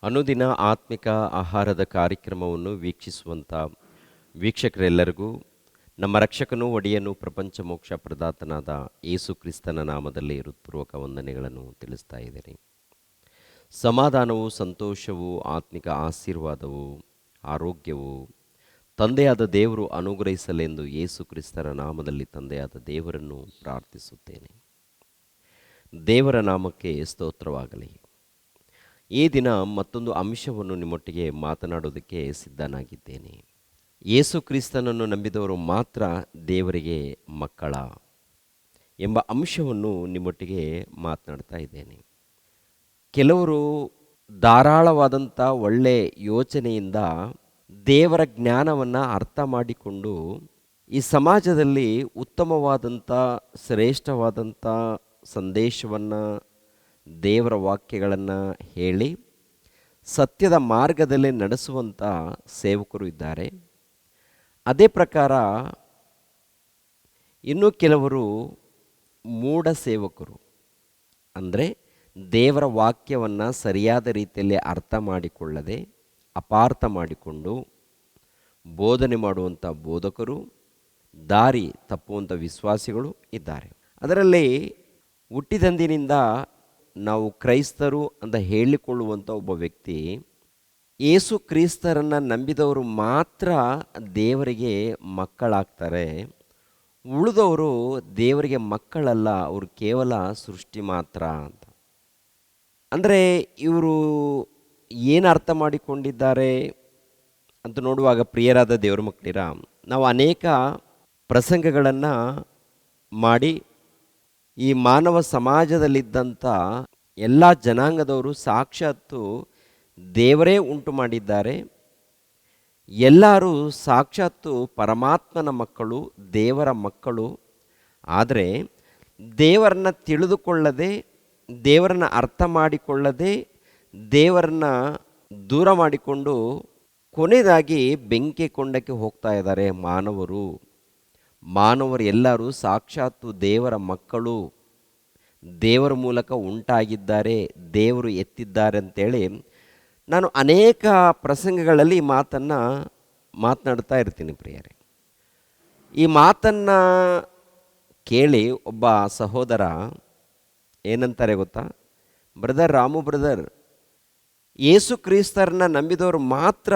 ಅನುದಿನ ಆತ್ಮಿಕ ಆಹಾರದ ಕಾರ್ಯಕ್ರಮವನ್ನು ವೀಕ್ಷಿಸುವಂಥ ವೀಕ್ಷಕರೆಲ್ಲರಿಗೂ ನಮ್ಮ ರಕ್ಷಕನೂ ಒಡೆಯನು ಪ್ರಪಂಚ ಮೋಕ್ಷ ಪ್ರದಾತನಾದ ಯೇಸು ಕ್ರಿಸ್ತನ ನಾಮದಲ್ಲಿ ಹೃತ್ಪೂರ್ವಕ ವಂದನೆಗಳನ್ನು ತಿಳಿಸ್ತಾ ಇದ್ದೇನೆ. ಸಮಾಧಾನವು, ಸಂತೋಷವು, ಆತ್ಮಿಕ ಆಶೀರ್ವಾದವು, ಆರೋಗ್ಯವು ತಂದೆಯಾದ ದೇವರು ಅನುಗ್ರಹಿಸಲೆಂದು ಯೇಸು ಕ್ರಿಸ್ತನ ನಾಮದಲ್ಲಿ ತಂದೆಯಾದ ದೇವರನ್ನು ಪ್ರಾರ್ಥಿಸುತ್ತೇನೆ. ದೇವರ ನಾಮಕ್ಕೆ ಸ್ತೋತ್ರವಾಗಲಿ. ಈ ದಿನ ಮತ್ತೊಂದು ಅಂಶವನ್ನು ನಿಮ್ಮೊಟ್ಟಿಗೆ ಮಾತನಾಡೋದಕ್ಕೆ ಸಿದ್ಧನಾಗಿದ್ದೇನೆ. ಯೇಸು ಕ್ರಿಸ್ತನನ್ನು ನಂಬಿದವರು ಮಾತ್ರ ದೇವರಿಗೆ ಮಕ್ಕಳ ಎಂಬ ಅಂಶವನ್ನು ನಿಮ್ಮೊಟ್ಟಿಗೆ ಮಾತನಾಡ್ತಾ ಇದ್ದೇನೆ. ಕೆಲವರು ಧಾರಾಳವಾದಂಥ ಒಳ್ಳೆ ಯೋಚನೆಯಿಂದ ದೇವರ ಜ್ಞಾನವನ್ನು ಅರ್ಥ ಮಾಡಿಕೊಂಡು ಈ ಸಮಾಜದಲ್ಲಿ ಉತ್ತಮವಾದಂಥ ಶ್ರೇಷ್ಠವಾದಂಥ ಸಂದೇಶವನ್ನು, ದೇವರ ವಾಕ್ಯಗಳನ್ನು ಹೇಳಿ ಸತ್ಯದ ಮಾರ್ಗದಲ್ಲಿ ನಡೆಸುವಂಥ ಸೇವಕರು ಇದ್ದಾರೆ. ಅದೇ ಪ್ರಕಾರ ಇನ್ನೂ ಕೆಲವರು ಮೂಢ ಸೇವಕರು, ಅಂದರೆ ದೇವರ ವಾಕ್ಯವನ್ನು ಸರಿಯಾದ ರೀತಿಯಲ್ಲಿ ಅರ್ಥ ಮಾಡಿಕೊಳ್ಳದೆ ಅಪಾರ್ಥ ಮಾಡಿಕೊಂಡು ಬೋಧನೆ ಮಾಡುವಂಥ ಬೋಧಕರು, ದಾರಿ ತಪ್ಪುವಂಥ ವಿಶ್ವಾಸಿಗಳು ಇದ್ದಾರೆ. ಅದರಲ್ಲಿ ಹುಟ್ಟಿದಂದಿನಿಂದ ನಾವು ಕ್ರೈಸ್ತರು ಅಂತ ಹೇಳಿಕೊಳ್ಳುವಂಥ ಒಬ್ಬ ವ್ಯಕ್ತಿ ಯೇಸು ಕ್ರಿಸ್ತರನ್ನು ನಂಬಿದವರು ಮಾತ್ರ ದೇವರಿಗೆ ಮಕ್ಕಳಾಗ್ತಾರೆ. ಉಳಿದವರು ದೇವರಿಗೆ ಮಕ್ಕಳಲ್ಲ, ಅವರು ಕೇವಲ ಸೃಷ್ಟಿ ಮಾತ್ರ ಅಂತ. ಅಂದರೆ ಇವರು ಏನು ಅರ್ಥ ಮಾಡಿಕೊಂಡಿದ್ದಾರೆ ಅಂತ ನೋಡುವಾಗ, ಪ್ರಿಯರಾದ ದೇವರ ಮಕ್ಕಳಿರ, ನಾವು ಅನೇಕ ಪ್ರಸಂಗಗಳನ್ನು ಮಾಡಿ ಈ ಮಾನವ ಸಮಾಜದಲ್ಲಿದ್ದಂಥ ಎಲ್ಲ ಜನಾಂಗದವರು ಸಾಕ್ಷಾತ್ತು ದೇವರೇ ಉಂಟು ಮಾಡಿದ್ದಾರೆ. ಎಲ್ಲರೂ ಸಾಕ್ಷಾತ್ತು ಪರಮಾತ್ಮನ ಮಕ್ಕಳು, ದೇವರ ಮಕ್ಕಳು. ಆದರೆ ದೇವರನ್ನ ತಿಳಿದುಕೊಳ್ಳದೆ, ದೇವರನ್ನ ಅರ್ಥ ಮಾಡಿಕೊಳ್ಳದೆ, ದೇವರನ್ನ ದೂರ ಮಾಡಿಕೊಂಡು ಕೊನೆಯದಾಗಿ ಬೆಂಕಿ ಕೊಂಡಕ್ಕೆ ಹೋಗ್ತಾ ಇದ್ದಾರೆ ಮಾನವರು. ಮಾನವರು ಎಲ್ಲರೂ ಸಾಕ್ಷಾತ್ತು ದೇವರ ಮಕ್ಕಳು, ದೇವರ ಮೂಲಕ ಉಂಟಾಗಿದ್ದಾರೆ, ದೇವರು ಎತ್ತಿದ್ದಾರೆ ಅಂತೇಳಿ ನಾನು ಅನೇಕ ಪ್ರಸಂಗಗಳಲ್ಲಿ ಈ ಮಾತನ್ನು ಮಾತನಾಡ್ತಾ ಇರ್ತೀನಿ ಪ್ರಿಯರೇ. ಈ ಮಾತನ್ನು ಕೇಳಿ ಒಬ್ಬ ಸಹೋದರ ಏನಂತಾರೆ ಗೊತ್ತಾ? ಬ್ರದರ್ ರಾಮು ಬ್ರದರ್, ಯೇಸು ಕ್ರಿಸ್ತರನ್ನ ನಂಬಿದವರು ಮಾತ್ರ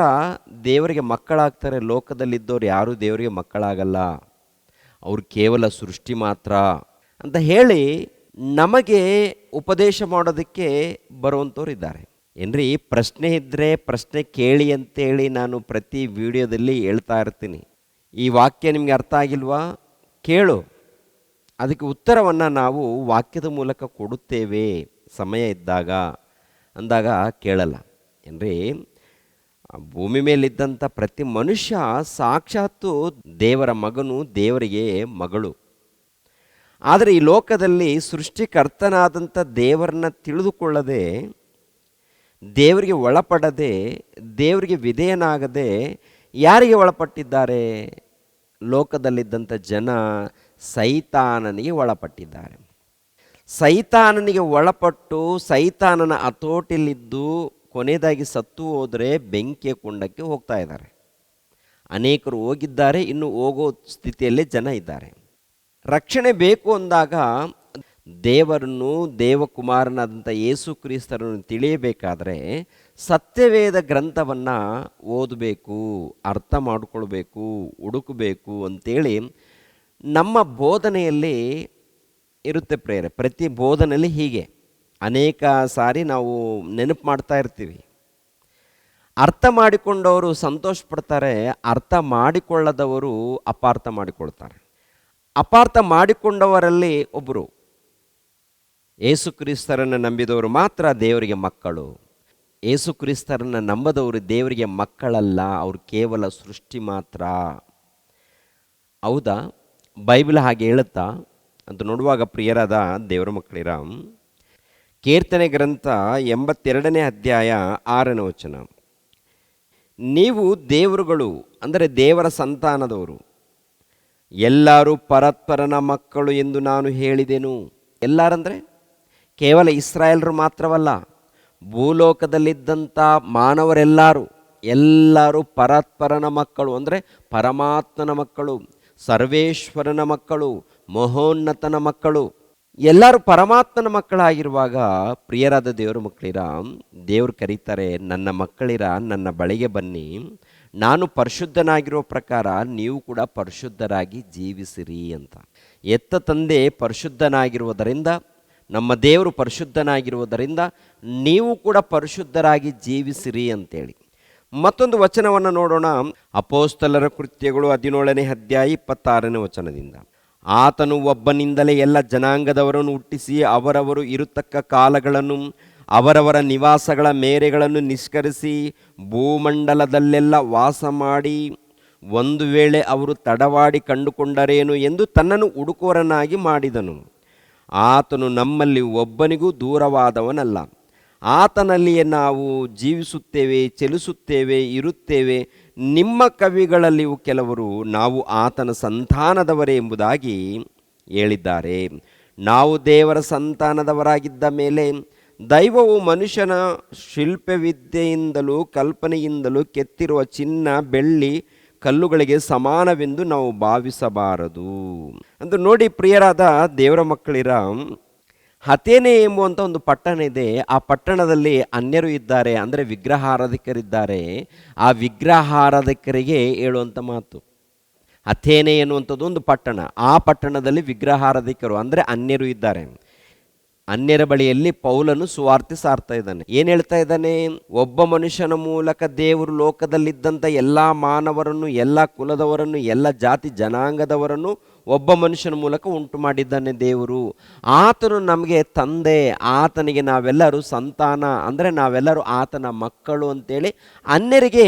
ದೇವರಿಗೆ ಮಕ್ಕಳಾಗ್ತಾರೆ, ಲೋಕದಲ್ಲಿದ್ದವ್ರು ಯಾರೂ ದೇವರಿಗೆ ಮಕ್ಕಳಾಗಲ್ಲ, ಅವ್ರು ಕೇವಲ ಸೃಷ್ಟಿ ಮಾತ್ರ ಅಂತ ಹೇಳಿ ನಮಗೆ ಉಪದೇಶ ಮಾಡೋದಕ್ಕೆ ಬರುವಂಥವ್ರು ಇದ್ದಾರೆ. ಏನ್ರಿ, ಪ್ರಶ್ನೆ ಇದ್ದರೆ ಪ್ರಶ್ನೆ ಕೇಳಿ ಅಂತೇಳಿ ನಾನು ಪ್ರತಿ ವಿಡಿಯೋದಲ್ಲಿ ಹೇಳ್ತಾ ಇರ್ತೀನಿ. ಈ ವಾಕ್ಯ ನಿಮಗೆ ಅರ್ಥ ಆಗಿಲ್ವಾ? ಕೇಳು, ಅದಕ್ಕೆ ಉತ್ತರವನ್ನು ನಾವು ವಾಕ್ಯದ ಮೂಲಕ ಕೊಡುತ್ತೇವೆ ಸಮಯ ಇದ್ದಾಗ ಅಂದಾಗ ಕೇಳಲ್ಲ. ಏನ್ರಿ, ಭೂಮಿ ಮೇಲಿದ್ದಂಥ ಪ್ರತಿ ಮನುಷ್ಯ ಸಾಕ್ಷಾತ್ತು ದೇವರ ಮಗನು, ದೇವರಿಗೆ ಮಗಳು. ಆದರೆ ಈ ಲೋಕದಲ್ಲಿ ಸೃಷ್ಟಿಕರ್ತನಾದಂಥ ದೇವರನ್ನ ತಿಳಿದುಕೊಳ್ಳದೆ, ದೇವರಿಗೆ ಒಳಪಡದೆ, ದೇವರಿಗೆ ವಿಧೇಯನಾಗದೆ ಯಾರಿಗೆ ಒಳಪಟ್ಟಿದ್ದಾರೆ? ಲೋಕದಲ್ಲಿದ್ದಂಥ ಜನ ಸೈತಾನನಿಗೆ ಒಳಪಟ್ಟಿದ್ದಾರೆ. ಸೈತಾನನಿಗೆ ಒಳಪಟ್ಟು ಸೈತಾನನ ಹತೋಟಿಲಿದ್ದು ಕೊನೆಯದಾಗಿ ಸತ್ತು ಹೋದರೆ ಬೆಂಕಿಯ ಕುಂಡಕ್ಕೆ ಹೋಗ್ತಾ ಇದ್ದಾರೆ. ಅನೇಕರು ಹೋಗಿದ್ದಾರೆ, ಇನ್ನು ಹೋಗೋ ಸ್ಥಿತಿಯಲ್ಲೇ ಜನ ಇದ್ದಾರೆ. ರಕ್ಷಣೆ ಬೇಕು ಅಂದಾಗ ದೇವರನ್ನು, ದೇವಕುಮಾರನಾದಂಥ ಯೇಸು ಕ್ರಿಸ್ತರನ್ನು ತಿಳಿಯಬೇಕಾದ್ರೆ ಸತ್ಯವೇದ ಗ್ರಂಥವನ್ನು ಓದಬೇಕು, ಅರ್ಥ ಮಾಡಿಕೊಳ್ಬೇಕು, ಹುಡುಕಬೇಕು ಅಂತೇಳಿ ನಮ್ಮ ಬೋಧನೆಯಲ್ಲಿ ಇರುತ್ತೆ ಪ್ರೇರೆ. ಪ್ರತಿ ಬೋಧನೆಯಲ್ಲಿ ಹೀಗೆ ಅನೇಕ ಸಾರಿ ನಾವು ನೆನಪು ಮಾಡ್ತಾ ಇರ್ತೀವಿ. ಅರ್ಥ ಮಾಡಿಕೊಂಡವರು ಸಂತೋಷ ಪಡ್ತಾರೆ, ಅರ್ಥ ಮಾಡಿಕೊಳ್ಳದವರು ಅಪಾರ್ಥ ಮಾಡಿಕೊಳ್ತಾರೆ. ಅಪಾರ್ಥ ಮಾಡಿಕೊಂಡವರಲ್ಲಿ ಒಬ್ಬರು ಯೇಸು ಕ್ರಿಸ್ತರನ್ನು ನಂಬಿದವರು ಮಾತ್ರ ದೇವರಿಗೆ ಮಕ್ಕಳು. ಯೇಸು ಕ್ರಿಸ್ತರನ್ನು ನಂಬದವರು ದೇವರಿಗೆ ಮಕ್ಕಳಲ್ಲ, ಅವರು ಕೇವಲ ಸೃಷ್ಟಿ ಮಾತ್ರ. ಹೌದಾ? ಬೈಬಲ್ ಹಾಗೆ ಹೇಳುತ್ತಾ ಅಂತ ನೋಡುವಾಗ, ಪ್ರಿಯರಾದ ದೇವರ ಮಕ್ಕಳಿರ, ಕೀರ್ತನೆ ಗ್ರಂಥ 82ನೇ ಅಧ್ಯಾಯ 6ನೇ ವಚನ, ನೀವು ದೇವರುಗಳು ಅಂದರೆ ದೇವರ ಸಂತಾನದವರು, ಎಲ್ಲರೂ ಪರಸ್ಪರನ ಮಕ್ಕಳು ಎಂದು ನಾನು ಹೇಳಿದೆನು. ಎಲ್ಲರಂದರೆ ಕೇವಲ ಇಸ್ರಾಯೇಲರು ಮಾತ್ರವಲ್ಲ, ಭೂಲೋಕದಲ್ಲಿದ್ದಂಥ ಎಲ್ಲರೂ ಪರಸ್ಪರನ ಮಕ್ಕಳು, ಅಂದರೆ ಪರಮಾತ್ಮನ ಮಕ್ಕಳು, ಸರ್ವೇಶ್ವರನ ಮಕ್ಕಳು, ಮಹೋನ್ನತನ ಮಕ್ಕಳು, ಎಲ್ಲರೂ ಪರಮಾತ್ಮನ ಮಕ್ಕಳಾಗಿರುವಾಗ ಪ್ರಿಯರಾದ ದೇವರ ಮಕ್ಕಳಿರ, ದೇವರು ಕರೀತಾರೆ, ನನ್ನ ಮಕ್ಕಳಿರ ನನ್ನ ಬಳಿಗೆ ಬನ್ನಿ, ನಾನು ಪರಿಶುದ್ಧನಾಗಿರೋ ಪ್ರಕಾರ ನೀವು ಕೂಡ ಪರಿಶುದ್ಧರಾಗಿ ಜೀವಿಸಿರಿ ಅಂತ. ಎತ್ತ ತಂದೆ ಪರಿಶುದ್ಧನಾಗಿರುವುದರಿಂದ, ನಮ್ಮ ದೇವರು ಪರಿಶುದ್ಧನಾಗಿರುವುದರಿಂದ ನೀವು ಕೂಡ ಪರಿಶುದ್ಧರಾಗಿ ಜೀವಿಸಿರಿ ಅಂತೇಳಿ. ಮತ್ತೊಂದು ವಚನವನ್ನು ನೋಡೋಣ. ಅಪೊಸ್ತಲರ ಕೃತ್ಯಗಳು 17ನೇ ಅಧ್ಯಾಯ 26ನೇ ವಚನದಿಂದ, ಆತನು ಒಬ್ಬನಿಂದಲೇ ಎಲ್ಲ ಜನಾಂಗದವರನ್ನು ಹುಟ್ಟಿಸಿ ಅವರವರು ಇರತಕ್ಕ ಕಾಲಗಳನ್ನು ಅವರವರ ನಿವಾಸಗಳ ಮೇರೆಗಳನ್ನು ನಿಷ್ಕರಿಸಿ ಭೂಮಂಡಲದಲ್ಲೆಲ್ಲ ವಾಸ ಮಾಡಿ, ಒಂದು ವೇಳೆ ಅವರು ತಡವಾಡಿ ಕಂಡುಕೊಂಡರೇನು ಎಂದು ತನ್ನನ್ನು ಹುಡುಕೋರನಾಗಿ ಮಾಡಿದನು. ಆತನು ನಮ್ಮಲ್ಲಿ ಒಬ್ಬನಿಗೂ ದೂರವಾದವನಲ್ಲ, ಆತನಲ್ಲಿಯೇ ನಾವು ಜೀವಿಸುತ್ತೇವೆ, ಚಲಿಸುತ್ತೇವೆ, ಇರುತ್ತೇವೆ. ನಿಮ್ಮ ಕವಿಗಳಲ್ಲಿಯೂ ಕೆಲವರು ನಾವು ಆತನ ಸಂತಾನದವರೇ ಎಂಬುದಾಗಿ ಹೇಳಿದ್ದಾರೆ. ನಾವು ದೇವರ ಸಂತಾನದವರಾಗಿದ್ದ ಮೇಲೆ ದೈವವು ಮನುಷ್ಯನ ಶಿಲ್ಪವಿದ್ಯೆಯಿಂದಲೂ ಕಲ್ಪನೆಯಿಂದಲೂ ಕೆತ್ತಿರುವ ಚಿನ್ನ, ಬೆಳ್ಳಿ, ಕಲ್ಲುಗಳಿಗೆ ಸಮಾನವೆಂದು ನಾವು ಭಾವಿಸಬಾರದು ಅಂತ ನೋಡಿ. ಪ್ರಿಯರಾದ ದೇವರ ಮಕ್ಕಳಿರ, ಅಥೇನೆ ಎಂಬುವಂಥ ಒಂದು ಪಟ್ಟಣ ಇದೆ. ಆ ಪಟ್ಟಣದಲ್ಲಿ ಅನ್ಯರು ಇದ್ದಾರೆ, ಅಂದರೆ ವಿಗ್ರಹಾರಾಧಕರಿದ್ದಾರೆ. ಆ ವಿಗ್ರಹಾರಾಧಕರಿಗೆ ಹೇಳುವಂಥ ಮಾತು, ಅಥೇನೆ ಎನ್ನುವಂಥದ್ದು ಒಂದು ಪಟ್ಟಣ. ಆ ಪಟ್ಟಣದಲ್ಲಿ ವಿಗ್ರಹಾರಾಧಕರು ಅಂದರೆ ಅನ್ಯರು ಇದ್ದಾರೆ. ಅನ್ಯರ ಬಳಿಯಲ್ಲಿ ಪೌಲನು ಸುವಾರ್ತೆ ಸಾರ್ತಾ ಇದ್ದಾನೆ. ಏನು ಹೇಳ್ತಾ ಇದ್ದಾನೆ? ಒಬ್ಬ ಮನುಷ್ಯನ ಮೂಲಕ ದೇವರು ಲೋಕದಲ್ಲಿದ್ದಂಥ ಎಲ್ಲ ಮಾನವರನ್ನು, ಎಲ್ಲ ಕುಲದವರನ್ನು, ಎಲ್ಲ ಜಾತಿ ಜನಾಂಗದವರನ್ನು ಒಬ್ಬ ಮನುಷ್ಯನ ಮೂಲಕ ಉಂಟು ಮಾಡಿದ್ದಾನೆ ದೇವರು. ಆತನು ನಮಗೆ ತಂದೆ, ಆತನಿಗೆ ನಾವೆಲ್ಲರೂ ಸಂತಾನ, ಅಂದರೆ ನಾವೆಲ್ಲರೂ ಆತನ ಮಕ್ಕಳು ಅಂತೇಳಿ ಅನ್ಯರಿಗೆ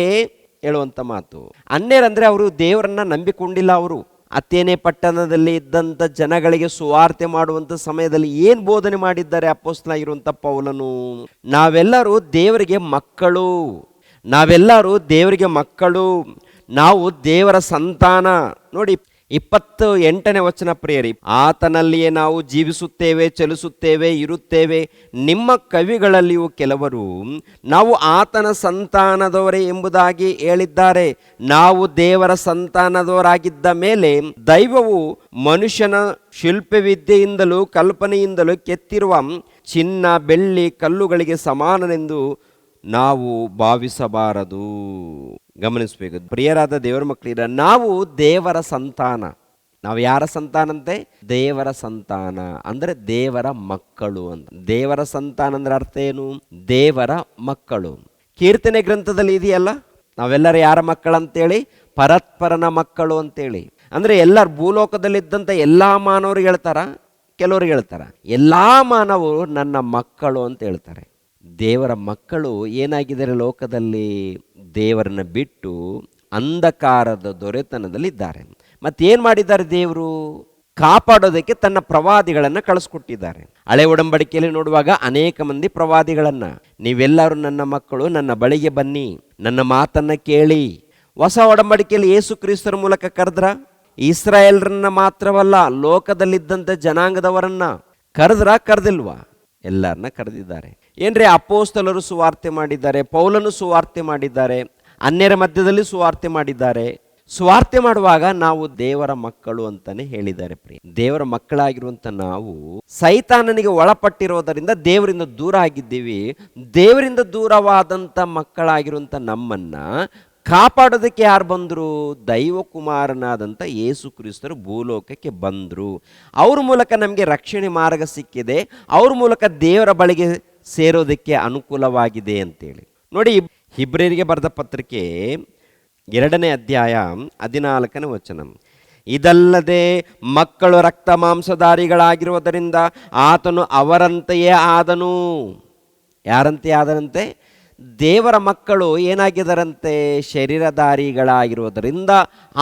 ಹೇಳುವಂಥ ಮಾತು. ಅನ್ಯರಂದರೆ ಅವರು ದೇವರನ್ನ ನಂಬಿಕೊಂಡಿಲ್ಲ. ಅವರು ಅಥೇನೆ ಪಟ್ಟಣದಲ್ಲಿ ಇದ್ದಂಥ ಜನಗಳಿಗೆ ಸುವಾರ್ತೆ ಮಾಡುವಂಥ ಸಮಯದಲ್ಲಿ ಏನು ಬೋಧನೆ ಮಾಡಿದ್ದಾರೆ ಅಪೊಸ್ತಲನಾಗಿರುವಂಥ ಪೌಲನು? ನಾವೆಲ್ಲರೂ ದೇವರಿಗೆ ಮಕ್ಕಳು, ನಾವೆಲ್ಲರೂ ದೇವರಿಗೆ ಮಕ್ಕಳು, ನಾವು ದೇವರ ಸಂತಾನ. ನೋಡಿ 28ನೇ ವಚನ ಪ್ರಿಯರಿ, ಆತನಲ್ಲಿಯೇ ನಾವು ಜೀವಿಸುತ್ತೇವೆ, ಚಲಿಸುತ್ತೇವೆ, ಇರುತ್ತೇವೆ. ನಿಮ್ಮ ಕವಿಗಳಲ್ಲಿಯೂ ಕೆಲವರು ನಾವು ಆತನ ಸಂತಾನದವರೇ ಎಂಬುದಾಗಿ ಹೇಳಿದ್ದಾರೆ. ನಾವು ದೇವರ ಸಂತಾನದವರಾಗಿದ್ದ ಮೇಲೆ ದೈವವು ಮನುಷ್ಯನ ಶಿಲ್ಪವಿದ್ಯೆಯಿಂದಲೂ ಕಲ್ಪನೆಯಿಂದಲೂ ಕೆತ್ತಿರುವ ಚಿನ್ನ, ಬೆಳ್ಳಿ, ಕಲ್ಲುಗಳಿಗೆ ಸಮಾನನೆಂದು ನಾವು ಭಾವಿಸಬಾರದು. ಗಮನಿಸಬೇಕು ಪ್ರಿಯರಾದ ದೇವರ ಮಕ್ಕಳಿರ, ನಾವು ದೇವರ ಸಂತಾನ. ನಾವು ಯಾರ ಸಂತಾನಂತೆ? ದೇವರ ಸಂತಾನ, ಅಂದರೆ ದೇವರ ಮಕ್ಕಳು ಅಂತ. ದೇವರ ಸಂತಾನ ಅಂದ್ರೆ ಅರ್ಥ ಏನು? ದೇವರ ಮಕ್ಕಳು. ಕೀರ್ತನೆ ಗ್ರಂಥದಲ್ಲಿ ಇದೆಯಲ್ಲ, ನಾವೆಲ್ಲರೂ ಯಾರ ಮಕ್ಕಳಂತೇಳಿ? ಪರಸ್ಪರನ ಮಕ್ಕಳು ಅಂತೇಳಿ. ಅಂದರೆ ಎಲ್ಲರೂ ಭೂಲೋಕದಲ್ಲಿದ್ದಂಥ ಎಲ್ಲ ಮಾನವರು ಹೇಳ್ತಾರ, ಕೆಲವರು ಹೇಳ್ತಾರ ಎಲ್ಲ ಮಾನವರು ನನ್ನ ಮಕ್ಕಳು ಅಂತ ಹೇಳ್ತಾರೆ. ದೇವರ ಮಕ್ಕಳು ಏನಾಗಿದ್ದಾರೆ ಲೋಕದಲ್ಲಿ? ದೇವರನ್ನ ಬಿಟ್ಟು ಅಂಧಕಾರದ ದೊರೆತನದಲ್ಲಿದ್ದಾರೆ. ಮತ್ತೇನು ಮಾಡಿದ್ದಾರೆ ದೇವರು? ಕಾಪಾಡೋದಕ್ಕೆ ತನ್ನ ಪ್ರವಾದಿಗಳನ್ನು ಕಳಿಸ್ಕೊಟ್ಟಿದ್ದಾರೆ. ಹಳೆ ಒಡಂಬಡಿಕೆಯಲ್ಲಿ ನೋಡುವಾಗ ಅನೇಕ ಮಂದಿ ಪ್ರವಾದಿಗಳನ್ನು, ನೀವೆಲ್ಲರೂ ನನ್ನ ಮಕ್ಕಳು, ನನ್ನ ಬಳಿಗೆ ಬನ್ನಿ, ನನ್ನ ಮಾತನ್ನು ಕೇಳಿ. ಹೊಸ ಒಡಂಬಡಿಕೆಯಲ್ಲಿ ಯೇಸು ಕ್ರಿಸ್ತರ ಮೂಲಕ ಕರೆದ್ರ, ಇಸ್ರಾಯೇಲ್ರನ್ನ ಮಾತ್ರವಲ್ಲ, ಲೋಕದಲ್ಲಿದ್ದಂಥ ಜನಾಂಗದವರನ್ನ ಕರೆದಿಲ್ವಾ? ಎಲ್ಲರನ್ನ ಕರೆದಿದ್ದಾರೆ. ಏನ್ರಿ, ಅಪೊಸ್ತಲರು ಸುವಾರ್ತೆ ಮಾಡಿದ್ದಾರೆ, ಪೌಲನು ಸುವಾರ್ತೆ ಮಾಡಿದ್ದಾರೆ, ಅನ್ಯರ ಮಧ್ಯದಲ್ಲಿ ಸುವಾರ್ತೆ ಮಾಡಿದ್ದಾರೆ. ಸುವಾರ್ತೆ ಮಾಡುವಾಗ ನಾವು ದೇವರ ಮಕ್ಕಳು ಅಂತಾನೆ ಹೇಳಿದ್ದಾರೆ. ಪ್ರಿಯ ದೇವರ ಮಕ್ಕಳಾಗಿರುವಂಥ ನಾವು ಸೈತಾನನಿಗೆ ಒಳಪಟ್ಟಿರೋದರಿಂದ ದೇವರಿಂದ ದೂರ ಆಗಿದ್ದೀವಿ. ದೇವರಿಂದ ದೂರವಾದಂಥ ಮಕ್ಕಳಾಗಿರುವಂಥ ನಮ್ಮನ್ನ ಕಾಪಾಡೋದಕ್ಕೆ ಯಾರು ಬಂದರು? ದೈವಕುಮಾರನಾದಂಥ ಯೇಸು ಕ್ರಿಸ್ತರು ಭೂಲೋಕಕ್ಕೆ ಬಂದರು. ಅವ್ರ ಮೂಲಕ ನಮಗೆ ರಕ್ಷಣೆ ಮಾರ್ಗ ಸಿಕ್ಕಿದೆ. ಅವ್ರ ಮೂಲಕ ದೇವರ ಬಳಿಗೆ ಸೇರೋದಕ್ಕೆ ಅನುಕೂಲವಾಗಿದೆ ಅಂತೇಳಿ ನೋಡಿ. ಹಿಬ್ರಿಯರಿಗೆ ಬರೆದ ಪತ್ರಿಕೆ 2ನೇ ಅಧ್ಯಾಯ 14ನೇ ವಚನ, ಇದಲ್ಲದೆ ಮಕ್ಕಳು ರಕ್ತ ಮಾಂಸಧಾರಿಗಳಾಗಿರುವುದರಿಂದ ಆತನು ಅವರಂತೆಯೇ ಆದನು. ಯಾರಂತೆ ಆದನಂತೆ? ದೇವರ ಮಕ್ಕಳು ಏನಾಗಿದ್ದಾರಂತೆ? ಶರೀರಧಾರಿಗಳಾಗಿರುವುದರಿಂದ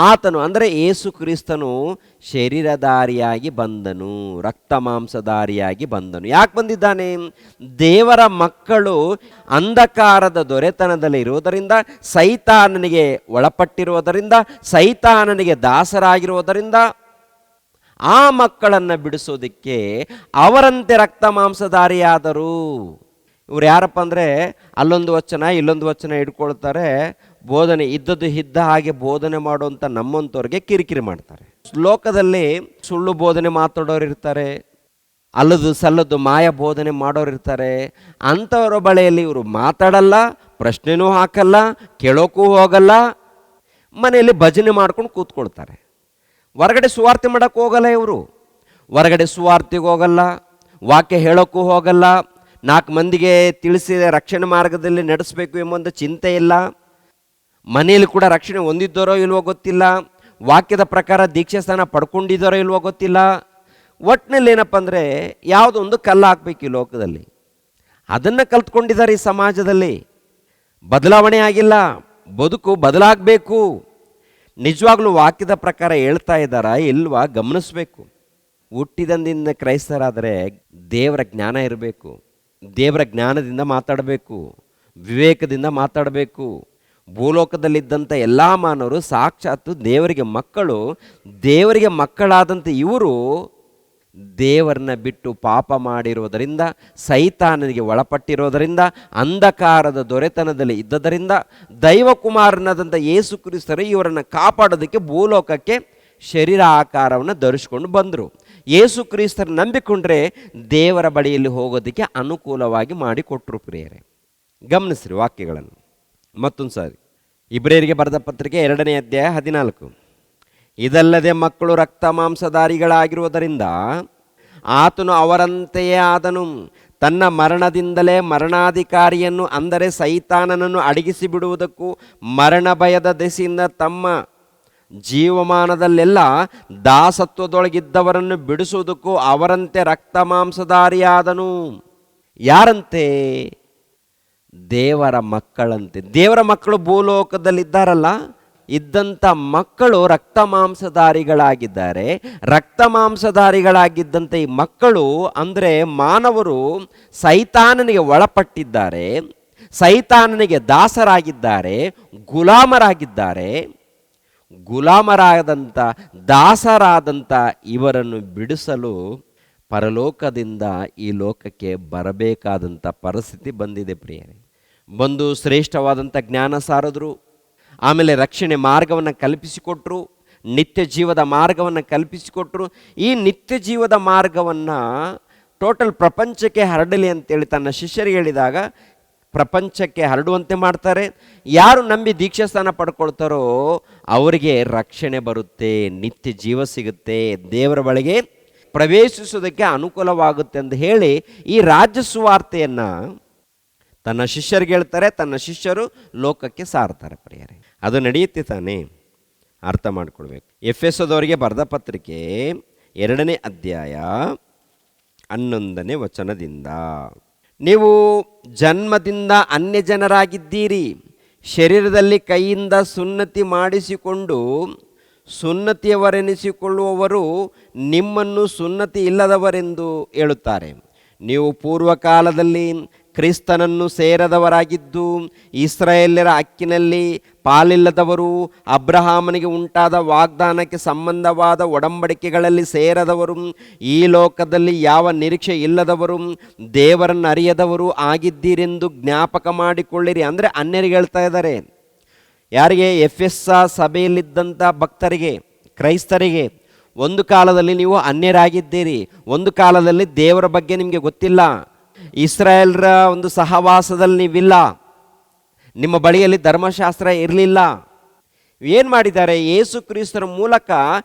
ಆತನು, ಅಂದರೆ ಯೇಸು ಕ್ರಿಸ್ತನು ಶರೀರಧಾರಿಯಾಗಿ ಬಂದನು, ರಕ್ತ ಮಾಂಸಧಾರಿಯಾಗಿ ಬಂದನು. ಯಾಕೆ ಬಂದಿದ್ದಾನೆ? ದೇವರ ಮಕ್ಕಳು ಅಂಧಕಾರದ ದೊರೆತನದಲ್ಲಿ ಇರುವುದರಿಂದ, ಸೈತಾನನಿಗೆ ಒಳಪಟ್ಟಿರುವುದರಿಂದ, ಸೈತಾನನಿಗೆ ದಾಸರಾಗಿರುವುದರಿಂದ ಆ ಮಕ್ಕಳನ್ನು ಬಿಡಿಸೋದಕ್ಕೆ ಅವರಂತೆ ರಕ್ತ ಮಾಂಸಧಾರಿಯಾದರು. ಇವ್ರು ಯಾರಪ್ಪ ಅಂದರೆ ಅಲ್ಲೊಂದು ವಚನ ಇಲ್ಲೊಂದು ವಚನ ಇಟ್ಕೊಳ್ತಾರೆ, ಬೋಧನೆ ಇದ್ದದ್ದು ಇದ್ದ ಹಾಗೆ ಬೋಧನೆ ಮಾಡುವಂಥ ನಮ್ಮಂಥವ್ರಿಗೆ ಕಿರಿಕಿರಿ ಮಾಡ್ತಾರೆ. ಲೋಕದಲ್ಲಿ ಸುಳ್ಳು ಬೋಧನೆ ಮಾತಾಡೋರು ಇರ್ತಾರೆ, ಅಲ್ಲದು ಸಲ್ಲದು ಮಾಯ ಬೋಧನೆ ಮಾಡೋರು ಇರ್ತಾರೆ. ಅಂಥವರ ಬಳಿಯಲ್ಲಿ ಇವರು ಮಾತಾಡಲ್ಲ, ಪ್ರಶ್ನೆನೂ ಹಾಕಲ್ಲ, ಕೇಳೋಕ್ಕೂ ಹೋಗಲ್ಲ, ಮನೆಯಲ್ಲಿ ಭಜನೆ ಮಾಡ್ಕೊಂಡು ಕೂತ್ಕೊಳ್ತಾರೆ. ಹೊರಗಡೆ ಸುವಾರ್ತೆ ಮಾಡೋಕ್ಕೆ ಹೋಗಲ್ಲ, ಇವರು ಹೊರಗಡೆ ಸುವಾರ್ತೆಗೆ ಹೋಗಲ್ಲ, ವಾಕ್ಯ ಹೇಳೋಕ್ಕೂ ಹೋಗಲ್ಲ, 4 ಮಂದಿಗೆ ತಿಳಿಸಿ ರಕ್ಷಣೆ ಮಾರ್ಗದಲ್ಲಿ ನಡೆಸಬೇಕು ಎಂಬ ಚಿಂತೆ ಇಲ್ಲ. ಮನೆಯಲ್ಲಿ ಕೂಡ ರಕ್ಷಣೆ ಹೊಂದಿದ್ದಾರೋ ಇಲ್ವೋ ಗೊತ್ತಿಲ್ಲ, ವಾಕ್ಯದ ಪ್ರಕಾರ ದೀಕ್ಷೆ ಸ್ಥಾನ ಪಡ್ಕೊಂಡಿದ್ದಾರೋ ಇಲ್ವೋ ಗೊತ್ತಿಲ್ಲ. ಒಟ್ಟಿನಲ್ಲಿ ಏನಪ್ಪ ಅಂದರೆ ಯಾವುದೋ ಒಂದು ಕಲ್ಲು ಹಾಕಬೇಕು ಈ ಲೋಕದಲ್ಲಿ, ಅದನ್ನು ಕಲ್ತ್ಕೊಂಡಿದ್ದಾರೆ ಈ ಸಮಾಜದಲ್ಲಿ. ಬದಲಾವಣೆ ಆಗಿಲ್ಲ, ಬದುಕು ಬದಲಾಗಬೇಕು. ನಿಜವಾಗ್ಲೂ ವಾಕ್ಯದ ಪ್ರಕಾರ ಹೇಳ್ತಾ ಇದ್ದಾರಾ ಇಲ್ವಾ ಗಮನಿಸಬೇಕು. ಹುಟ್ಟಿದಂದಿಂದ ಕ್ರೈಸ್ತರಾದರೆ ದೇವರ ಜ್ಞಾನ ಇರಬೇಕು, ದೇವರ ಜ್ಞಾನದಿಂದ ಮಾತಾಡಬೇಕು, ವಿವೇಕದಿಂದ ಮಾತಾಡಬೇಕು. ಭೂಲೋಕದಲ್ಲಿದ್ದಂಥ ಎಲ್ಲ ಮಾನವರು ಸಾಕ್ಷಾತ್ತು ದೇವರಿಗೆ ಮಕ್ಕಳು. ದೇವರಿಗೆ ಮಕ್ಕಳಾದಂಥ ಇವರು ದೇವರನ್ನ ಬಿಟ್ಟು ಪಾಪ ಮಾಡಿರೋದರಿಂದ, ಸೈತಾನನಿಗೆ ಒಳಪಟ್ಟಿರೋದರಿಂದ, ಅಂಧಕಾರದ ದೊರೆತನದಲ್ಲಿ ಇದ್ದದರಿಂದ ದೈವಕುಮಾರನಾದಂಥ ಯೇಸು ಕ್ರಿಸ್ತರು ಇವರನ್ನು ಕಾಪಾಡೋದಕ್ಕೆ ಭೂಲೋಕಕ್ಕೆ ಶರೀರ ಆಕಾರವನ್ನು ಧರಿಸ್ಕೊಂಡು ಬಂದರು. ಯೇಸು ಕ್ರಿಸ್ತರು ನಂಬಿಕೊಂಡ್ರೆ ದೇವರ ಬಳಿಯಲ್ಲಿ ಹೋಗೋದಕ್ಕೆ ಅನುಕೂಲವಾಗಿ ಮಾಡಿಕೊಟ್ರು. ಪ್ರಿಯರೇ, ಗಮನಿಸ್ರಿ ವಾಕ್ಯಗಳನ್ನು ಮತ್ತೊಂದು ಸಾರಿ. ಇಬ್ರಿಯರಿಗೆ ಬರೆದ ಪತ್ರಿಕೆ 2ನೇ ಅಧ್ಯಾಯ 14. ಇದಲ್ಲದೆ ಮಕ್ಕಳು ರಕ್ತ ಮಾಂಸಧಾರಿಗಳಾಗಿರುವುದರಿಂದ ಆತನು ಅವರಂತೆಯೇ ಆದನು. ತನ್ನ ಮರಣದಿಂದಲೇ ಮರಣಾಧಿಕಾರಿಯನ್ನು ಅಂದರೆ ಸೈತಾನನನ್ನು ಅಡಗಿಸಿ ಬಿಡುವುದಕ್ಕೂ ಮರಣ ಭಯದ ದೆಸೆಯಿಂದ ತಮ್ಮ ಜೀವಮಾನದಲ್ಲೆಲ್ಲ ದಾಸತ್ವದೊಳಗಿದ್ದವರನ್ನು ಬಿಡಿಸುವುದಕ್ಕೂ ಅವರಂತೆ ರಕ್ತ ಮಾಂಸಧಾರಿಯಾದನು. ಯಾರಂತೆ? ದೇವರ ಮಕ್ಕಳಂತೆ. ದೇವರ ಮಕ್ಕಳು ಭೂಲೋಕದಲ್ಲಿದ್ದಾರಲ್ಲ, ಇದ್ದಂಥ ಮಕ್ಕಳು ರಕ್ತ ಮಾಂಸಧಾರಿಗಳಾಗಿದ್ದಾರೆ. ರಕ್ತ ಮಾಂಸಧಾರಿಗಳಾಗಿದ್ದಂಥ ಈ ಮಕ್ಕಳು ಅಂದರೆ ಮಾನವರು ಸೈತಾನನಿಗೆ ಒಳಪಟ್ಟಿದ್ದಾರೆ, ಸೈತಾನನಿಗೆ ದಾಸರಾಗಿದ್ದಾರೆ, ಗುಲಾಮರಾಗಿದ್ದಾರೆ. ಗುಲಾಮರಾದಂಥ ದಾಸರಾದಂಥ ಇವರನ್ನು ಬಿಡಿಸಲು ಪರಲೋಕದಿಂದ ಈ ಲೋಕಕ್ಕೆ ಬರಬೇಕಾದಂಥ ಪರಿಸ್ಥಿತಿ ಬಂದಿದೆ. ಪ್ರಿಯರೇ, ಬಂದು ಶ್ರೇಷ್ಠವಾದಂಥ ಜ್ಞಾನ ಸಾರಿದ್ರು, ಆಮೇಲೆ ರಕ್ಷಣೆ ಮಾರ್ಗವನ್ನು ಕಲ್ಪಿಸಿಕೊಟ್ರು, ನಿತ್ಯ ಜೀವದ ಮಾರ್ಗವನ್ನು ಕಲ್ಪಿಸಿಕೊಟ್ರು. ಈ ನಿತ್ಯ ಜೀವದ ಮಾರ್ಗವನ್ನು ಟೋಟಲ್ ಪ್ರಪಂಚಕ್ಕೆ ಹರಡಲಿ ಅಂತೇಳಿ ತನ್ನ ಶಿಷ್ಯರಿಗೆ ಹೇಳಿದಾಗ ಪ್ರಪಂಚಕ್ಕೆ ಹರಡುವಂತೆ ಮಾಡ್ತಾರೆ. ಯಾರು ನಂಬಿ ದೀಕ್ಷಾಸ್ಥಾನ ಪಡ್ಕೊಳ್ತಾರೋ ಅವರಿಗೆ ರಕ್ಷಣೆ ಬರುತ್ತೆ, ನಿತ್ಯ ಜೀವ ಸಿಗುತ್ತೆ, ದೇವರ ಬಳಿಗೆ ಪ್ರವೇಶಿಸೋದಕ್ಕೆ ಅನುಕೂಲವಾಗುತ್ತೆ ಅಂತ ಹೇಳಿ ಈ ರಾಜ್ಯ ಸುವಾರ್ತೆಯನ್ನು ತನ್ನ ಶಿಷ್ಯರಿಗೆ ಹೇಳ್ತಾರೆ, ತನ್ನ ಶಿಷ್ಯರು ಲೋಕಕ್ಕೆ ಸಾರ್ತಾರೆ. ಪ್ರಿಯರೇ, ಅದು ನಡೆಯುತ್ತೆ ತಾನೇ, ಅರ್ಥ ಮಾಡ್ಕೊಳ್ಬೇಕು. ಎಫೆಸದವರಿಗೆ ಬರೆದ ಪತ್ರಿಕೆ 2ನೇ ಅಧ್ಯಾಯ 11ನೇ ವಚನದಿಂದ, ನೀವು ಜನ್ಮದಿಂದ ಅನ್ಯ ಜನರಾಗಿದ್ದೀರಿ, ಶರೀರದಲ್ಲಿ ಕೈಯಿಂದ ಸುನ್ನತಿ ಮಾಡಿಸಿಕೊಂಡು ಸುನ್ನತಿಯವರೆನಿಸಿಕೊಳ್ಳುವವರು ನಿಮ್ಮನ್ನು ಸುನ್ನತಿ ಇಲ್ಲದವರೆಂದು ಹೇಳುತ್ತಾರೆ. ನೀವು ಪೂರ್ವಕಾಲದಲ್ಲಿ ಕ್ರಿಸ್ತನನ್ನು ಸೇರದವರಾಗಿದ್ದು ಇಸ್ರಾಯೇಲ್ಯರ ಹಕ್ಕಿನಲ್ಲಿ ಪಾಲಿಲ್ಲದವರು, ಅಬ್ರಹಾಮನಿಗೆ ಉಂಟಾದ ವಾಗ್ದಾನಕ್ಕೆ ಸಂಬಂಧವಾದ ಒಡಂಬಡಿಕೆಗಳಲ್ಲಿ ಸೇರದವರು, ಈ ಲೋಕದಲ್ಲಿ ಯಾವ ನಿರೀಕ್ಷೆ ಇಲ್ಲದವರು, ದೇವರನ್ನು ಅರಿಯದವರು ಆಗಿದ್ದೀರೆಂದು ಜ್ಞಾಪಕ ಮಾಡಿಕೊಳ್ಳಿರಿ. ಅಂದರೆ ಅನ್ಯರಿಗೆ ಹೇಳ್ತಾ ಇದ್ದಾರೆ. ಯಾರಿಗೆ? ಎಫೆಸ ಸಭೆಯಲ್ಲಿದ್ದಂಥ ಭಕ್ತರಿಗೆ, ಕ್ರೈಸ್ತರಿಗೆ. ಒಂದು ಕಾಲದಲ್ಲಿ ನೀವು ಅನ್ಯರಾಗಿದ್ದೀರಿ, ಒಂದು ಕಾಲದಲ್ಲಿ ದೇವರ ಬಗ್ಗೆ ನಿಮಗೆ ಗೊತ್ತಿಲ್ಲ, ಇಸ್ರಾಯೇಲ್ರ ಒಂದು ಸಹವಾಸದಲ್ಲಿ ನೀವಿಲ್ಲ, ನಿಮ್ಮ ಬಳಿಯಲ್ಲಿ ಧರ್ಮಶಾಸ್ತ್ರ ಇರಲಿಲ್ಲ. ಏನು ಮಾಡಿದ್ದಾರೆ? ಯೇಸು ಕ್ರಿಸ್ತರ ಮೂಲಕ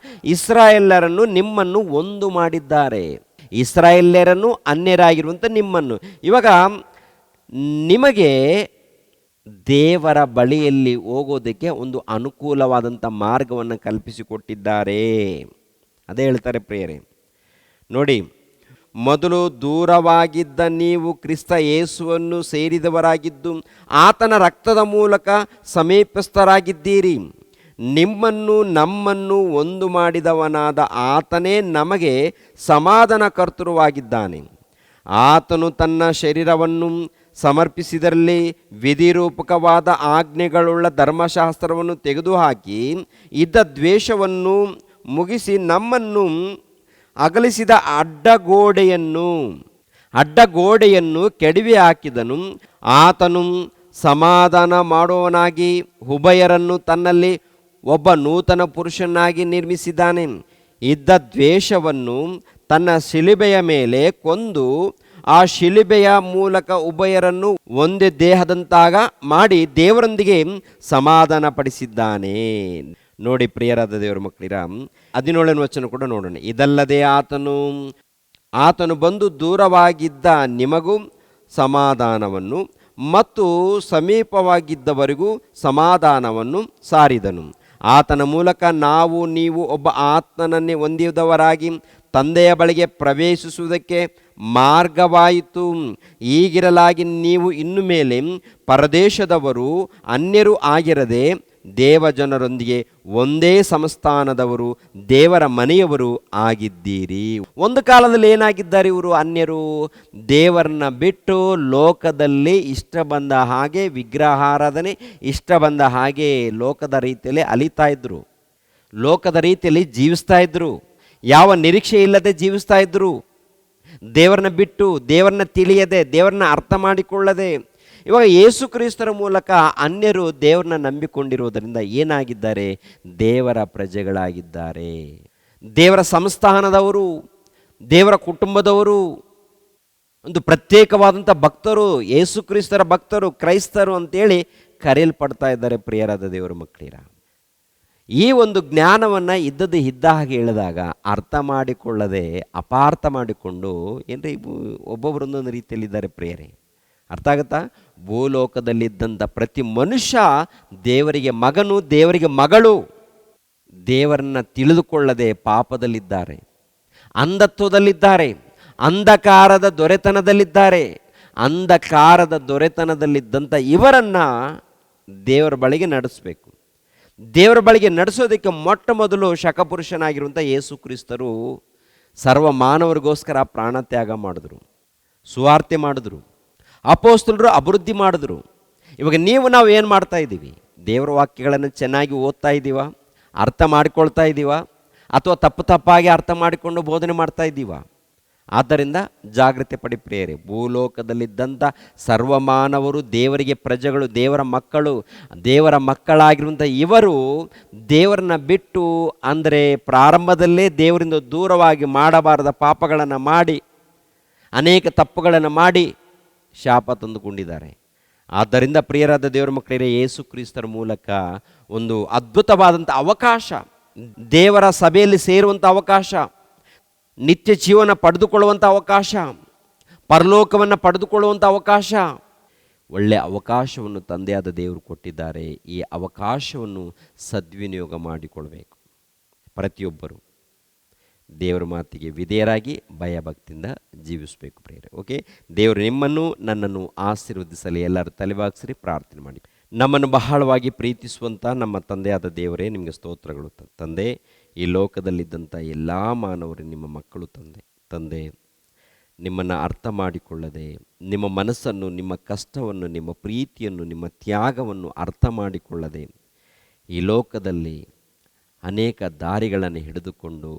ಇಸ್ರಾಯೇಲ್ಯರನ್ನು ನಿಮ್ಮನ್ನು ಒಂದು ಮಾಡಿದ್ದಾರೆ. ಇಸ್ರಾಯೇಲ್ಯರನ್ನು ಅನ್ಯರಾಗಿರುವಂಥ ನಿಮ್ಮನ್ನು ಇವಾಗ ನಿಮಗೆ ದೇವರ ಬಳಿಯಲ್ಲಿ ಹೋಗೋದಕ್ಕೆ ಒಂದು ಅನುಕೂಲವಾದಂಥ ಮಾರ್ಗವನ್ನು ಕಲ್ಪಿಸಿಕೊಟ್ಟಿದ್ದಾರೆ. ಅದೇ ಹೇಳ್ತಾರೆ ಪ್ರಿಯರೇ. ನೋಡಿ, ಮೊದಲು ದೂರವಾಗಿದ್ದ ನೀವು ಕ್ರಿಸ್ತ ಯೇಸುವನ್ನು ಸೇರಿದವರಾಗಿದ್ದು ಆತನ ರಕ್ತದ ಮೂಲಕ ಸಮೀಪಸ್ಥರಾಗಿದ್ದೀರಿ. ನಿಮ್ಮನ್ನು ನಮ್ಮನ್ನು ಒಂದು ಮಾಡಿದವನಾದ ಆತನೇ ನಮಗೆ ಸಮಾಧಾನ ಕರ್ತೃವಾಗಿದ್ದಾನೆ. ಆತನು ತನ್ನ ಶರೀರವನ್ನು ಸಮರ್ಪಿಸಿದರಲ್ಲಿ ವಿಧಿರೂಪಕವಾದ ಆಜ್ಞೆಗಳುಳ್ಳ ಧರ್ಮಶಾಸ್ತ್ರವನ್ನು ತೆಗೆದುಹಾಕಿ ಇದ್ದ ದ್ವೇಷವನ್ನು ಮುಗಿಸಿ ನಮ್ಮನ್ನು ಅಗಲಿಸಿದ ಅಡ್ಡಗೋಡೆಯನ್ನು ಅಡ್ಡಗೋಡೆಯನ್ನು ಕೆಡವಿ ಹಾಕಿದನು. ಆತನು ಸಮಾಧಾನ ಮಾಡುವವನಾಗಿ ಉಭಯರನ್ನು ತನ್ನಲ್ಲಿ ಒಬ್ಬ ನೂತನ ಪುರುಷನಾಗಿ ನಿರ್ಮಿಸಿದ್ದಾನೆ. ಇದ್ದ ದ್ವೇಷವನ್ನು ತನ್ನ ಶಿಲುಬೆಯ ಮೇಲೆ ಕೊಂದು ಆ ಶಿಲುಬೆಯ ಮೂಲಕ ಉಭಯರನ್ನು ಒಂದೇ ದೇಹದಂತಾಗ ಮಾಡಿ ದೇವರೊಂದಿಗೆ ಸಮಾಧಾನ ಪಡಿಸಿದ್ದಾನೆ. ನೋಡಿ ಪ್ರಿಯರಾದ ದೇವರ ಮಕ್ಕಳಿರ, 17ನೇ ವಚನ ಕೂಡ ನೋಡೋಣ. ಇದಲ್ಲದೆ ಆತನು ಬಂದು ದೂರವಾಗಿದ್ದ ನಿಮಗೂ ಸಮಾಧಾನವನ್ನು ಮತ್ತು ಸಮೀಪವಾಗಿದ್ದವರಿಗೂ ಸಮಾಧಾನವನ್ನು ಸಾರಿದನು. ಆತನ ಮೂಲಕ ನೀವು ಒಬ್ಬ ಆತ್ಮನನ್ನೇ ಹೊಂದಿದವರಾಗಿ ತಂದೆಯ ಬಳಿಗೆ ಪ್ರವೇಶಿಸುವುದಕ್ಕೆ ಮಾರ್ಗವಾಯಿತು. ಹೀಗಿರಲಾಗಿ ನೀವು ಇನ್ನು ಮೇಲೆ ಪರದೇಶದವರು, ಅನ್ಯರು ಆಗಿರದೆ ದೇವಜನರೊಂದಿಗೆ ಒಂದೇ ಸಂಸ್ಥಾನದವರು, ದೇವರ ಮನೆಯವರು ಆಗಿದ್ದೀರಿ. ಒಂದು ಕಾಲದಲ್ಲಿ ಏನಾಗಿದ್ದಾರೆ ಇವರು? ಅನ್ಯರು. ದೇವರನ್ನ ಬಿಟ್ಟು ಲೋಕದಲ್ಲಿ ಇಷ್ಟ ಬಂದ ಹಾಗೆ ವಿಗ್ರಹಾರಾಧನೆ, ಇಷ್ಟ ಬಂದ ಹಾಗೆ ಲೋಕದ ರೀತಿಯಲ್ಲಿ ಅಲಿತಾ ಇದ್ರು, ಲೋಕದ ರೀತಿಯಲ್ಲಿ ಜೀವಿಸ್ತಾ ಇದ್ರು, ಯಾವ ನಿರೀಕ್ಷೆ ಇಲ್ಲದೆ ಜೀವಿಸ್ತಾ ಇದ್ರು. ದೇವರನ್ನ ಬಿಟ್ಟು, ದೇವರನ್ನ ತಿಳಿಯದೆ, ದೇವರನ್ನ ಅರ್ಥ ಮಾಡಿಕೊಳ್ಳದೆ. ಇವಾಗ ಯೇಸು ಕ್ರಿಸ್ತರ ಮೂಲಕ ಅನ್ಯರು ದೇವರನ್ನ ನಂಬಿಕೊಂಡಿರುವುದರಿಂದ ಏನಾಗಿದ್ದಾರೆ? ದೇವರ ಪ್ರಜೆಗಳಾಗಿದ್ದಾರೆ, ದೇವರ ಸಂಸ್ಥಾನದವರು, ದೇವರ ಕುಟುಂಬದವರು, ಒಂದು ಪ್ರತ್ಯೇಕವಾದಂಥ ಭಕ್ತರು, ಯೇಸು ಕ್ರಿಸ್ತರ ಭಕ್ತರು, ಕ್ರೈಸ್ತರು ಅಂತೇಳಿ ಕರೆಯಲ್ಪಡ್ತಾ ಇದ್ದಾರೆ. ಪ್ರಿಯರಾದ ದೇವರ ಮಕ್ಕಳಿರ, ಈ ಒಂದು ಜ್ಞಾನವನ್ನು ಇದ್ದದ್ದು ಇದ್ದ ಹಾಗೆ ಹೇಳಿದಾಗ ಅರ್ಥ ಮಾಡಿಕೊಳ್ಳದೆ ಅಪಾರ್ಥ ಮಾಡಿಕೊಂಡು ಏನ್ರಿ ಒಬ್ಬೊಬ್ಬರೊಂದೊಂದು ರೀತಿಯಲ್ಲಿದ್ದಾರೆ ಪ್ರಿಯರೇ. ಅರ್ಥ ಆಗುತ್ತಾ? ಭೂಲೋಕದಲ್ಲಿದ್ದಂಥ ಪ್ರತಿ ಮನುಷ್ಯ ದೇವರಿಗೆ ಮಗನು, ದೇವರಿಗೆ ಮಗಳು. ದೇವರನ್ನ ತಿಳಿದುಕೊಳ್ಳದೆ ಪಾಪದಲ್ಲಿದ್ದಾರೆ, ಅಂಧತ್ವದಲ್ಲಿದ್ದಾರೆ, ಅಂಧಕಾರದ ದೊರೆತನದಲ್ಲಿದ್ದಾರೆ. ಅಂಧಕಾರದ ದೊರೆತನದಲ್ಲಿದ್ದಂಥ ಇವರನ್ನ ದೇವರ ಬಳಿಗೆ ನಡೆಸಬೇಕು. ದೇವರ ಬಳಿಗೆ ನಡೆಸೋದಕ್ಕೆ ಮೊಟ್ಟ ಮೊದಲು ಶಕಪುರುಷನಾಗಿರುವಂಥ ಯೇಸು ಕ್ರಿಸ್ತರು ಸರ್ವ ಮಾನವರಿಗೋಸ್ಕರ ಪ್ರಾಣತ್ಯಾಗ ಮಾಡಿದ್ರು, ಸುವಾರ್ತೆ ಮಾಡಿದ್ರು, ಅಪೊಸ್ತಲರು ಅಭಿವೃದ್ಧಿ ಮಾಡಿದ್ರು. ಇವಾಗ ನಾವು ಏನು ಮಾಡ್ತಾ ಇದ್ದೀವಿ? ದೇವರ ವಾಕ್ಯಗಳನ್ನು ಚೆನ್ನಾಗಿ ಓದ್ತಾ ಇದ್ದೀವ, ಅರ್ಥ ಮಾಡಿಕೊಳ್ತಾ ಇದ್ದೀವ, ಅಥವಾ ತಪ್ಪಾಗಿ ಅರ್ಥ ಮಾಡಿಕೊಂಡು ಬೋಧನೆ ಮಾಡ್ತಾ ಇದ್ದೀವ? ಆದ್ದರಿಂದ ಜಾಗ್ರತೆ ಪಡಿ ಪ್ರಿಯರೇ. ಭೂಲೋಕದಲ್ಲಿದ್ದಂಥ ಸರ್ವಮಾನವರು ದೇವರಿಗೆ ಪ್ರಜೆಗಳು, ದೇವರ ಮಕ್ಕಳು, ದೇವರ ಮಕ್ಕಳಾಗಿರುವಂಥ ಇವರು ದೇವರನ್ನ ಬಿಟ್ಟು, ಅಂದರೆ ಪ್ರಾರಂಭದಲ್ಲೇ ದೇವರಿಂದ ದೂರವಾಗಿ ಮಾಡಬಾರದ ಪಾಪಗಳನ್ನು ಮಾಡಿ, ಅನೇಕ ತಪ್ಪುಗಳನ್ನು ಮಾಡಿ ಶಾಪ ತಂದುಕೊಂಡಿದ್ದಾರೆ. ಆದ್ದರಿಂದ ಪ್ರಿಯರಾದ ದೇವರ ಮಕ್ಕಳೇ, ಯೇಸು ಕ್ರಿಸ್ತರ ಮೂಲಕ ಒಂದು ಅದ್ಭುತವಾದಂಥ ಅವಕಾಶ, ದೇವರ ಸಭೆಯಲ್ಲಿ ಸೇರುವಂಥ ಅವಕಾಶ, ನಿತ್ಯ ಜೀವನ ಪಡೆದುಕೊಳ್ಳುವಂಥ ಅವಕಾಶ, ಪರಲೋಕವನ್ನು ಪಡೆದುಕೊಳ್ಳುವಂಥ ಅವಕಾಶ, ಒಳ್ಳೆಯ ಅವಕಾಶವನ್ನು ತಂದೆಯಾದ ದೇವರು ಕೊಟ್ಟಿದ್ದಾರೆ. ಈ ಅವಕಾಶವನ್ನು ಸದ್ವಿನಿಯೋಗ ಮಾಡಿಕೊಳ್ಬೇಕು. ಪ್ರತಿಯೊಬ್ಬರು ದೇವರ ಮಾತಿಗೆ ವಿಧೇಯರಾಗಿ ಭಯಭಕ್ತಿಯಿಂದ ಜೀವಿಸಬೇಕು ಪ್ರಿಯರೇ. ಓಕೆ, ದೇವರು ನಿಮ್ಮನ್ನು ನನ್ನನ್ನು ಆಶೀರ್ವದಿಸಲಿ. ಎಲ್ಲರೂ ತಲೆಬಾಗಿಸಿರಿ, ಪ್ರಾರ್ಥನೆ ಮಾಡಿ. ನಮ್ಮನ್ನು ಬಹಳವಾಗಿ ಪ್ರೀತಿಸುವಂಥ ನಮ್ಮ ತಂದೆಯಾದ ದೇವರೇ, ನಿಮಗೆ ಸ್ತೋತ್ರಗಳು ತಂದೆ. ಈ ಲೋಕದಲ್ಲಿದ್ದಂಥ ಎಲ್ಲ ಮಾನವರು ನಿಮ್ಮ ಮಕ್ಕಳು ತಂದೆ. ನಿಮ್ಮನ್ನು ಅರ್ಥ ಮಾಡಿಕೊಳ್ಳದೆ, ನಿಮ್ಮ ಮನಸ್ಸನ್ನು, ನಿಮ್ಮ ಕಷ್ಟವನ್ನು, ನಿಮ್ಮ ಪ್ರೀತಿಯನ್ನು, ನಿಮ್ಮ ತ್ಯಾಗವನ್ನು ಅರ್ಥ ಮಾಡಿಕೊಳ್ಳದೆ ಈ ಲೋಕದಲ್ಲಿ ಅನೇಕ ದಾರಿಗಳನ್ನು ಹಿಡಿದುಕೊಂಡು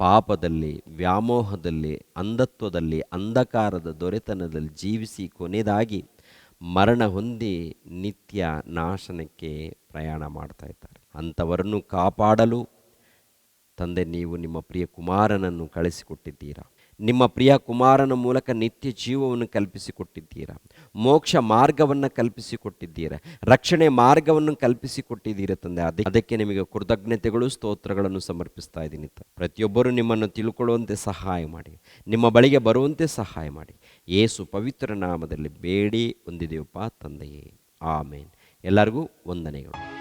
ಪಾಪದಲ್ಲಿ, ವ್ಯಾಮೋಹದಲ್ಲಿ, ಅಂಧತ್ವದಲ್ಲಿ, ಅಂಧಕಾರದ ದೊರೆತನದಲ್ಲಿ ಜೀವಿಸಿ ಕೊನೆಯದಾಗಿ ಮರಣ ಹೊಂದಿ ನಿತ್ಯ ನಾಶನಕ್ಕೆ ಪ್ರಯಾಣ ಮಾಡ್ತಾ ಇದ್ದಾರೆ. ಅಂಥವರನ್ನು ಕಾಪಾಡಲು ತಂದೆ ನೀವು ನಿಮ್ಮ ಪ್ರಿಯ ಕುಮಾರನನ್ನು ಕಳಿಸಿಕೊಟ್ಟಿದ್ದೀರಾ. ನಿಮ್ಮ ಪ್ರಿಯ ಕುಮಾರನ ಮೂಲಕ ನಿತ್ಯ ಜೀವವನ್ನು ಕಲ್ಪಿಸಿಕೊಟ್ಟಿದ್ದೀರಾ, ಮೋಕ್ಷ ಮಾರ್ಗವನ್ನು ಕಲ್ಪಿಸಿಕೊಟ್ಟಿದ್ದೀರಾ, ರಕ್ಷಣೆ ಮಾರ್ಗವನ್ನು ಕಲ್ಪಿಸಿಕೊಟ್ಟಿದ್ದೀರಾ ತಂದೆ. ಅದಕ್ಕೆ ನಿಮಗೆ ಕೃತಜ್ಞತೆಗಳು, ಸ್ತೋತ್ರಗಳನ್ನು ಸಮರ್ಪಿಸ್ತಾ ಇದ್ದೀನಿ. ಪ್ರತಿಯೊಬ್ಬರೂ ನಿಮ್ಮನ್ನು ತಿಳ್ಕೊಳ್ಳುವಂತೆ ಸಹಾಯ ಮಾಡಿ, ನಿಮ್ಮ ಬಳಿಗೆ ಬರುವಂತೆ ಸಹಾಯ ಮಾಡಿ. ಯೇಸು ಪವಿತ್ರ ನಾಮದಲ್ಲಿ ಬೇಡಿ ಹೊಂದಿದೆಯಪ್ಪ ತಂದೆಯೇ, ಆಮೇನ್. ಎಲ್ಲರಿಗೂ ವಂದನೆಗಳು.